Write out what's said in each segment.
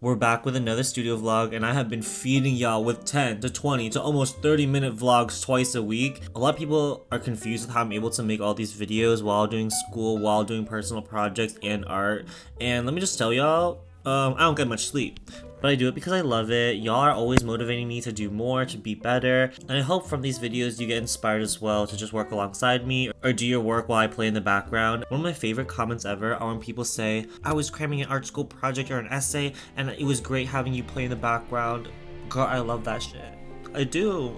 We're back with another studio vlog, and I have been feeding y'all with 10 to 20 to almost 30-minute vlogs twice a week. A lot of people are confused with how I'm able to make all these videos while doing school, while doing personal projects and art. And let me just tell y'all, I don't get much sleep. But I do it because I love it. Y'all are always motivating me to do more, to be better. And I hope from these videos you get inspired as well to just work alongside me or do your work while I play in the background. One of my favorite comments ever are when people say, I was cramming an art school project or an essay and it was great having you play in the background. Girl, I love that shit. I do.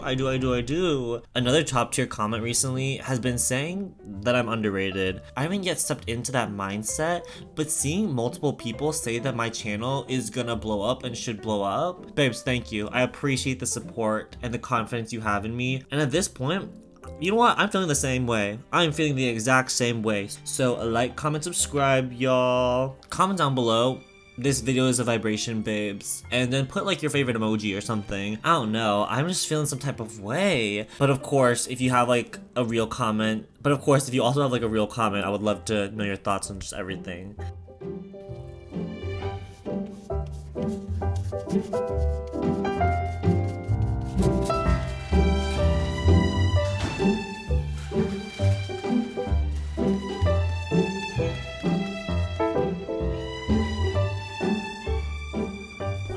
Another top tier comment recently has been saying that I'm underrated. I haven't yet stepped into that mindset, but seeing multiple people say that my channel is gonna blow up and should blow up, babes, thank you. I appreciate the support and the confidence you have in me. And at this point, you know what? I'm feeling the same way. I'm feeling the exact same way. So like, comment, subscribe, y'all. Comment down below. This video is a vibration, babes. And then put like your favorite emoji or something. I don't know. I'm just feeling some type of way. But of course, if you have like a real comment, I would love to know your thoughts on just everything.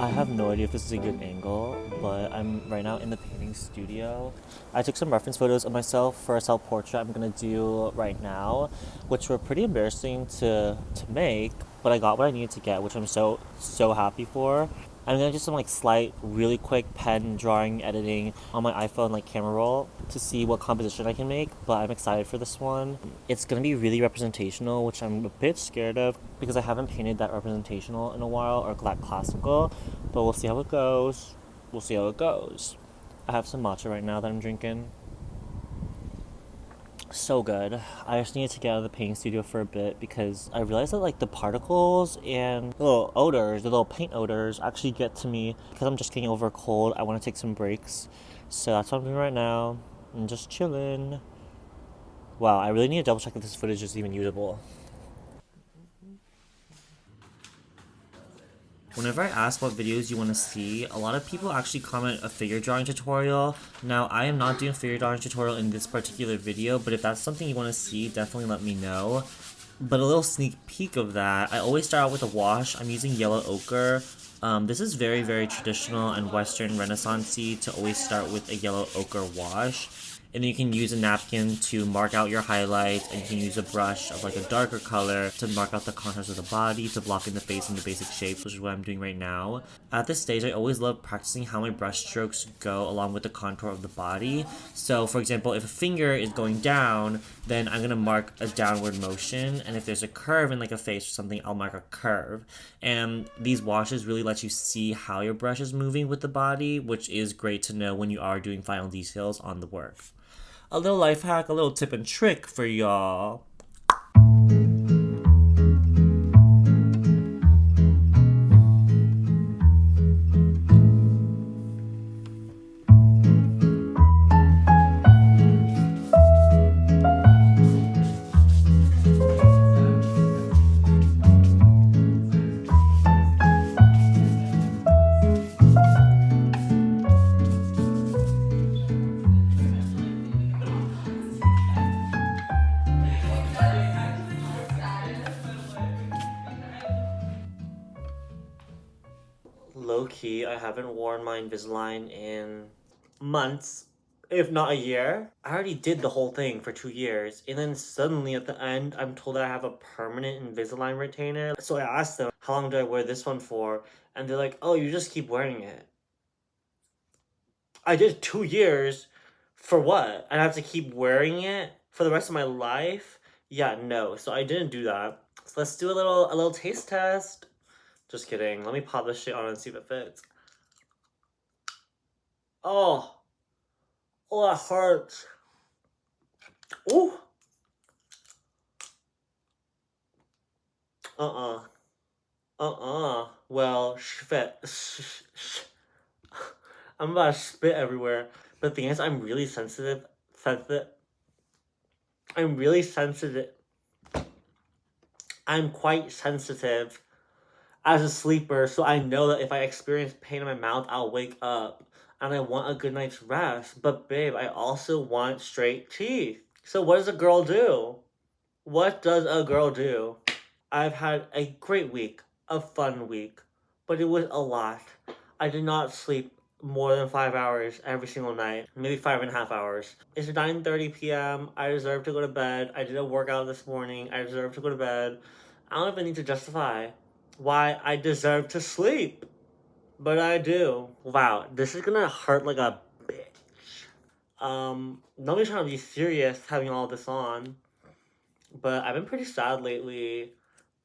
I have no idea if this is a good angle, but I'm right now in the painting studio. I took some reference photos of myself for a self-portrait I'm gonna do right now, which were pretty embarrassing to make, but I got what I needed to get, which I'm so happy for. I'm gonna do some like slight, really quick pen drawing editing on my iPhone like camera roll to see what composition I can make, but I'm excited for this one. It's gonna be really representational, which I'm a bit scared of because I haven't painted that representational in a while or that classical, but we'll see how it goes. I have some matcha right now that I'm drinking. So good. I just needed to get out of the painting studio for a bit because I realized that like the particles and the little odors, the little paint odors actually get to me because I'm just getting over a cold. I want to take some breaks. So that's what I'm doing right now. I'm just chilling. Wow, I really need to double check if this footage is even usable. Whenever I ask what videos you want to see, a lot of people actually comment a figure drawing tutorial. Now, I am not doing a figure drawing tutorial in this particular video, but if that's something you want to see, definitely let me know. But a little sneak peek of that, I always start out with a wash. I'm using yellow ochre. This is very, very traditional and Western Renaissance-y to always start with a yellow ochre wash. And then you can use a napkin to mark out your highlights, and you can use a brush of like a darker color to mark out the contours of the body, to block in the face and the basic shapes, which is what I'm doing right now. At this stage, I always love practicing how my brush strokes go along with the contour of the body. So for example, if a finger is going down, then I'm gonna mark a downward motion, and if there's a curve in like a face or something, I'll mark a curve. And these washes really let you see how your brush is moving with the body, which is great to know when you are doing final details on the work. A little life hack, a little tip and trick for y'all. Low-key, I haven't worn my Invisalign in months, if not a year. I already did the whole thing for 2 years, and then suddenly at the end, I'm told that I have a permanent Invisalign retainer. So I asked them, how long do I wear this one for? And they're like, oh, you just keep wearing it. I did 2 years for what? And I have to keep wearing it for the rest of my life? Yeah, no. So I didn't do that. So let's do a little taste test. Just kidding. Let me pop this shit on and see if it fits. Oh. Oh, that hurts. Ooh. Well, spit. I'm about to spit everywhere. But the thing is, I'm really sensitive. I'm really sensitive. I'm quite sensitive. as a sleeper, so I know that if I experience pain in my mouth, I'll wake up and I want a good night's rest. But babe, I also want straight teeth. So what does a girl do? What does a girl do? I've had a great week, a fun week, but it was a lot. I did not sleep more than 5 hours every single night, maybe 5.5 hours. It's 9:30 p.m. I deserve to go to bed. I did a workout this morning. I deserve to go to bed. I don't even need to justify why I deserve to sleep, but I do. Wow, this is gonna hurt like a bitch. Nobody's trying to be serious having all this on, but I've been pretty sad lately.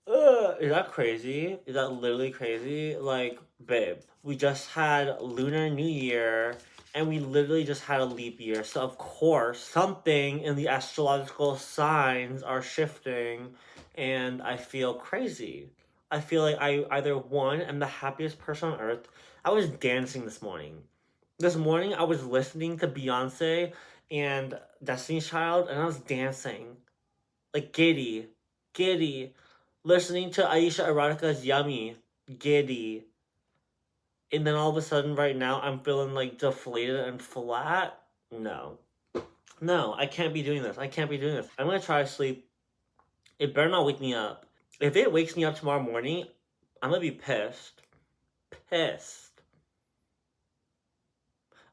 Is that crazy? Is that literally crazy? Like, babe, we just had Lunar New Year and we literally just had a leap year. So, of course, something in the astrological signs are shifting and I feel crazy. I feel like I either one am the happiest person on earth. I was dancing this morning. This morning, I was listening to Beyonce and Destiny's Child and I was dancing like giddy, giddy. Listening to Aisha Erotica's Yummy, giddy. And then all of a sudden, right now, I'm feeling like deflated and flat. No. No, I can't be doing this. I can't be doing this. I'm gonna try to sleep. It better not wake me up. If it wakes me up tomorrow morning, I'm gonna be pissed. Pissed.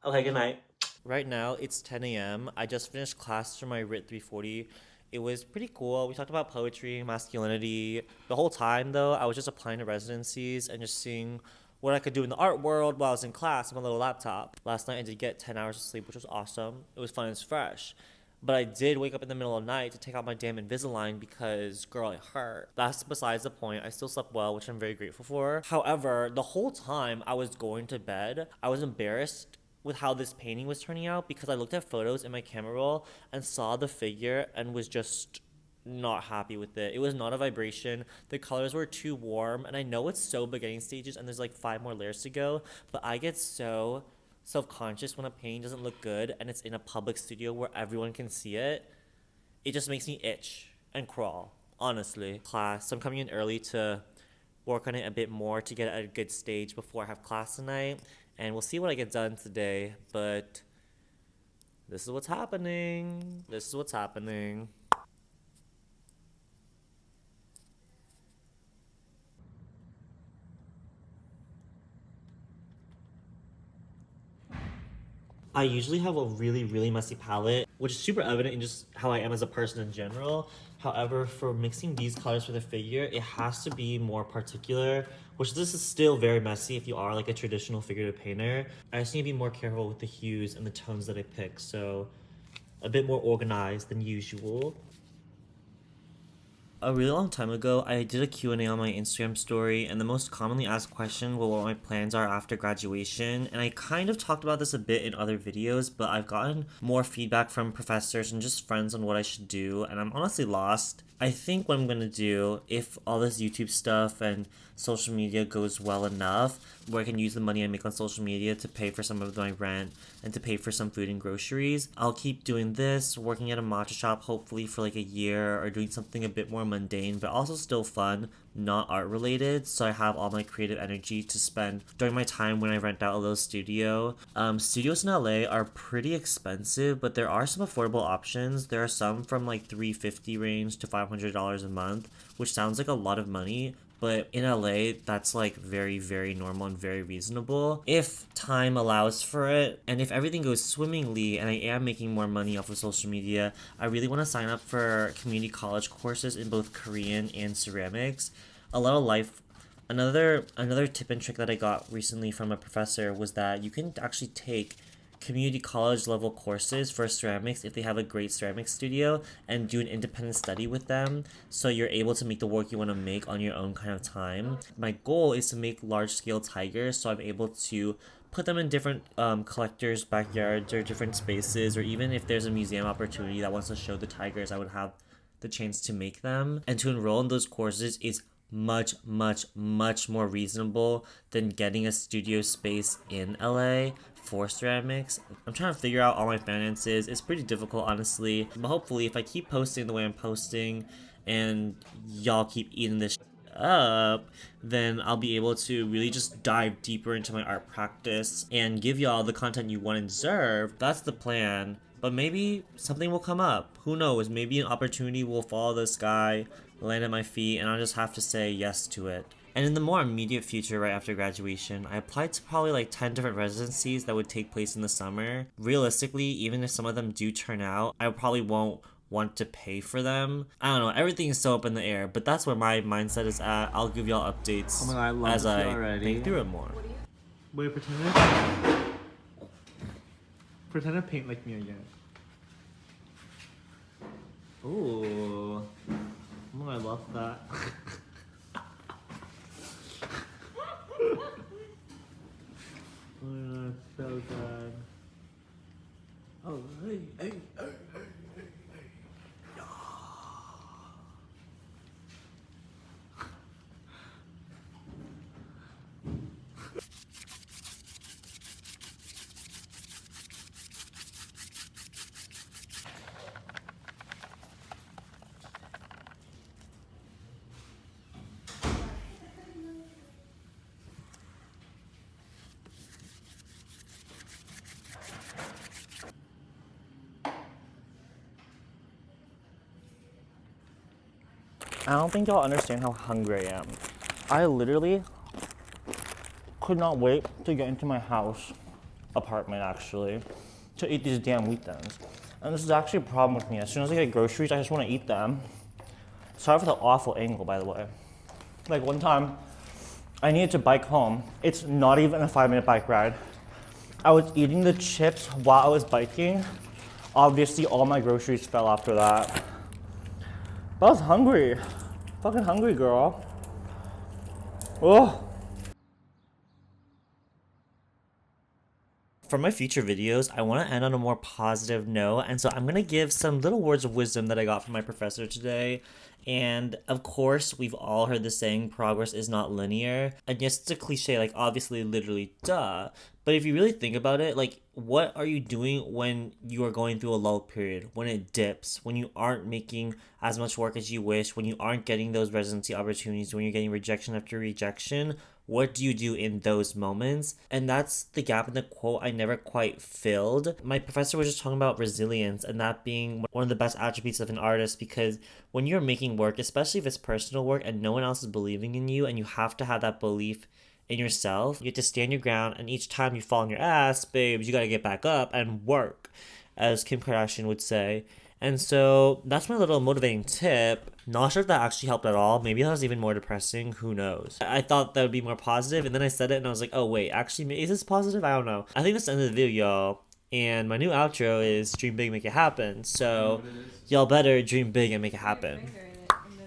Okay, good night. Right now, it's 10 a.m. I just finished class for my RIT 340. It was pretty cool. We talked about poetry, masculinity. The whole time, though, I was just applying to residencies and just seeing what I could do in the art world while I was in class on my little laptop. Last night, I did get 10 hours of sleep, which was awesome. It was fun and fresh. But I did wake up in the middle of the night to take out my damn Invisalign because, girl, it hurt. That's besides the point. I still slept well, which I'm very grateful for. However, the whole time I was going to bed, I was embarrassed with how this painting was turning out because I looked at photos in my camera roll and saw the figure and was just not happy with it. It was not a vibration. The colors were too warm, and I know it's so beginning stages and there's like 5 more layers to go, but I get so self-conscious when a painting doesn't look good and it's in a public studio where everyone can see it. It just makes me itch and crawl, honestly. Class, so I'm coming in early to work on it a bit more to get at a good stage before I have class tonight. And we'll see what I get done today, but this is what's happening. This is what's happening. I usually have a really, really messy palette, which is super evident in just how I am as a person in general. However, for mixing these colors for the figure, it has to be more particular, which this is still very messy if you are like a traditional figurative painter. I just need to be more careful with the hues and the tones that I pick, so a bit more organized than usual. A really long time ago, I did a Q&A on my Instagram story, and the most commonly asked question was what my plans are after graduation, and I kind of talked about this a bit in other videos, but I've gotten more feedback from professors and just friends on what I should do, and I'm honestly lost. I think what I'm gonna do, if all this YouTube stuff and social media goes well enough, where I can use the money I make on social media to pay for some of my rent and to pay for some food and groceries, I'll keep doing this, working at a matcha shop hopefully for like a year, or doing something a bit more mundane but also still fun, not art related, so I have all my creative energy to spend during my time when I rent out a little studio. Studios in LA are pretty expensive, but there are some affordable options. There are some from like $350 range to $500 a month, which sounds like a lot of money, but in LA, that's like very, very normal and very reasonable if time allows for it. And if everything goes swimmingly and I am making more money off of social media, I really want to sign up for community college courses in both Korean and ceramics. A lot of life. Another tip and trick that I got recently from a professor was that you can actually take community college level courses for ceramics if they have a great ceramics studio and do an independent study with them, so you're able to make the work you want to make on your own kind of time. My goal is to make large scale tigers, so I'm able to put them in different collectors' backyards or different spaces, or even if there's a museum opportunity that wants to show the tigers, I would have the chance to make them. And to enroll in those courses is much, much, much more reasonable than getting a studio space in LA for ceramics. I'm trying to figure out all my finances. It's pretty difficult, honestly, but hopefully if I keep posting the way I'm posting and y'all keep eating this up, then I'll be able to really just dive deeper into my art practice and give y'all the content you want and deserve. That's the plan. But maybe something will come up. Who knows? Maybe an opportunity will fall the sky, land at my feet, and I'll just have to say yes to it. And in the more immediate future, right after graduation, I applied to probably like 10 different residencies that would take place in the summer. Realistically, even if some of them do turn out, I probably won't want to pay for them. I don't know, everything is so up in the air, but that's where my mindset is at. I'll give y'all updates as I think through it more. Wait, pretend to paint like me again. Ooh. Oh, I love that. Oh my god, so good. Oh, hey. I don't think y'all understand how hungry I am. I literally could not wait to get into my apartment actually, to eat these damn wheat thins. And this is actually a problem with me. As soon as I get groceries, I just want to eat them. Sorry for the awful angle, by the way. Like one time, I needed to bike home. It's not even a 5-minute bike ride. I was eating the chips while I was biking. Obviously, all my groceries fell after that. But I was hungry. Fucking hungry, girl. Oh. For my future videos, I want to end on a more positive note, and so I'm going to give some little words of wisdom that I got from my professor today. And of course, we've all heard the saying, progress is not linear. And yes, it's a cliche, like obviously, literally, duh. But if you really think about it, like, what are you doing when you are going through a lull period, when it dips, when you aren't making as much work as you wish, when you aren't getting those residency opportunities, when you're getting rejection after rejection? What do you do in those moments? And that's the gap in the quote I never quite filled. My professor was just talking about resilience and that being one of the best attributes of an artist, because when you're making work, especially if it's personal work and no one else is believing in you and you have to have that belief in yourself, you have to stand your ground, and each time you fall on your ass, babes, you gotta get back up and work, as Kim Kardashian would say. And so that's my little motivating tip. Not sure if that actually helped at all. Maybe that was even more depressing. Who knows? I thought that would be more positive, and then I said it and I was like, oh wait, actually, is this positive? I don't know. I think that's the end of the video, y'all. And my new outro is dream big, make it happen. So y'all better dream big and make it happen.